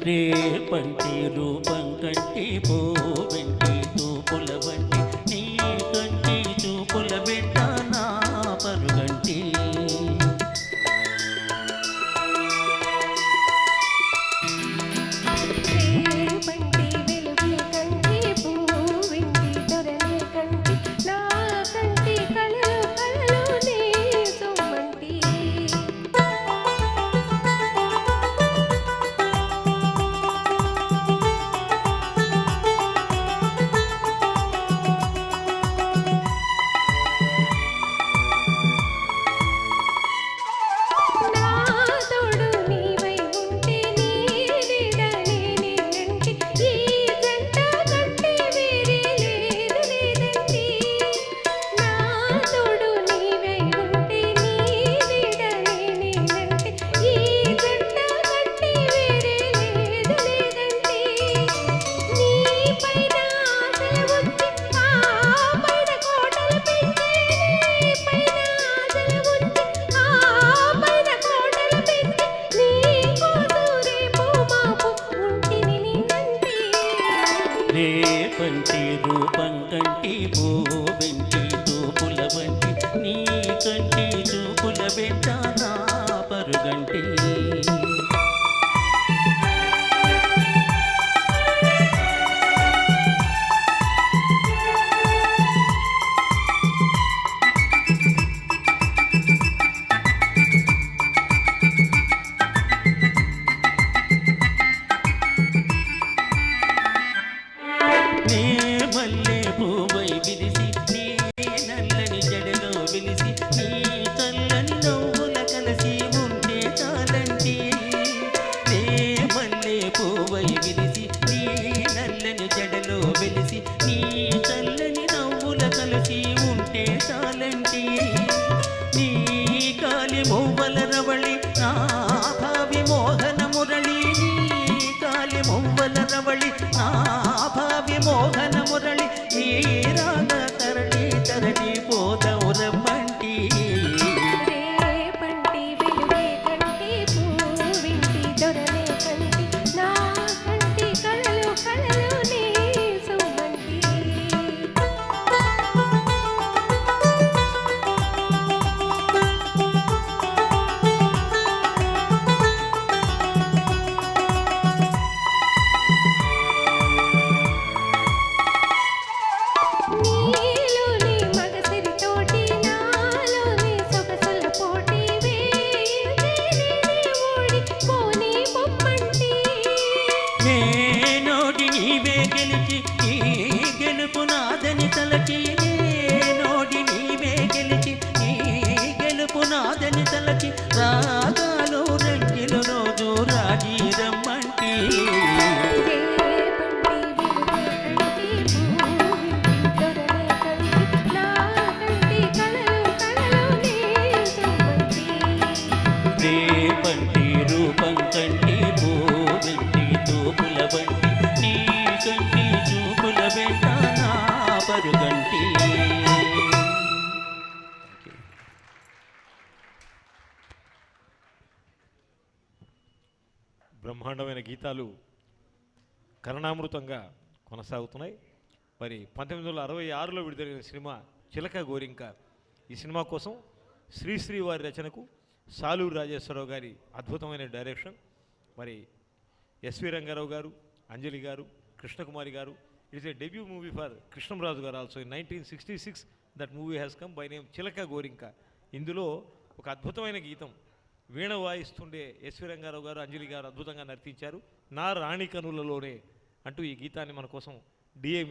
రేపంటి రూపం కంటి పోవెంటి తూపుల వంటి నీ కంటి చూపుల వెంట నా పరుగంటి రేపంటి రూపం కంటి పోవెంటి తూపుల వంటి నీ కంటి చూపుల వెంట నా పరుగంటి నీ మల్లె పువ్వై విరిసి నీ నల్లని జడలో వెలిసి నీ చల్లని నవ్వుల కలసి ఉంటే చాలంటి నీ మల్లె పువ్వై విరిసి నీ నల్లని జడలో వెలిసి నీ చల్లని నవ్వుల కలసి ఉంటే చాలంటి నీ కాలి మువ్వల రవళి నా భావి మోహన మురళి నీ కాలి మువ్వల రవళి నా భావి మోహన మురళి ఈ రాగ తరలి తరలి పోదవు రమ్మంటి రేపంటి వెలుగే కంటి పూవింటి దొరలే కంటి నా కంటి కళలు కళలు నీ సుమంటి నీలోని మగసిరి తోటి నాలోని సొగసుల పోటీ వేయించేనే ఓడి పోనీ పొమ్మంటి నేనోటి నీవే గెలిచి ఈ గెలుపు నాదని తలచి నేనోటి నీవే గెలిచి ఈ గెలుపు నాదని తలచి రాగాలు రంగిలు రోజు రాజీ రమ్మంటి రేపంటి రూపం కంటి పోవెంటి తూపుల వంటి నీ కంటి చూపుల వెంట నా పరుగంటి. బ్రహ్మాండమైన గీతాలు కరుణామృతంగా కొనసాగుతున్నాయి. మరి 1966లో విడుదలైన సినిమా చిలక గోరింక. ఈ సినిమా కోసం శ్రీశ్రీ వారి రచనకు సాలూరు రాజేశ్వరరావు గారి అద్భుతమైన డైరెక్షన్. మరి ఎస్వి రంగారావు గారు, అంజలి garu, Krishnakumari garu. It's a debut movie for Krishnamraju garu also. In 1966 that movie has come by name Chilaka Gorinka. ఇందులో ఒక అద్భుతమైన గీతం వీణ వాయిస్తుండే ఎస్వి రంగారావు గారు, అంజలి గారు అద్భుతంగా నర్తించారు. నా రాణి కనులలోనే అంటూ ఈ గీతాన్ని మన కోసం డిఏ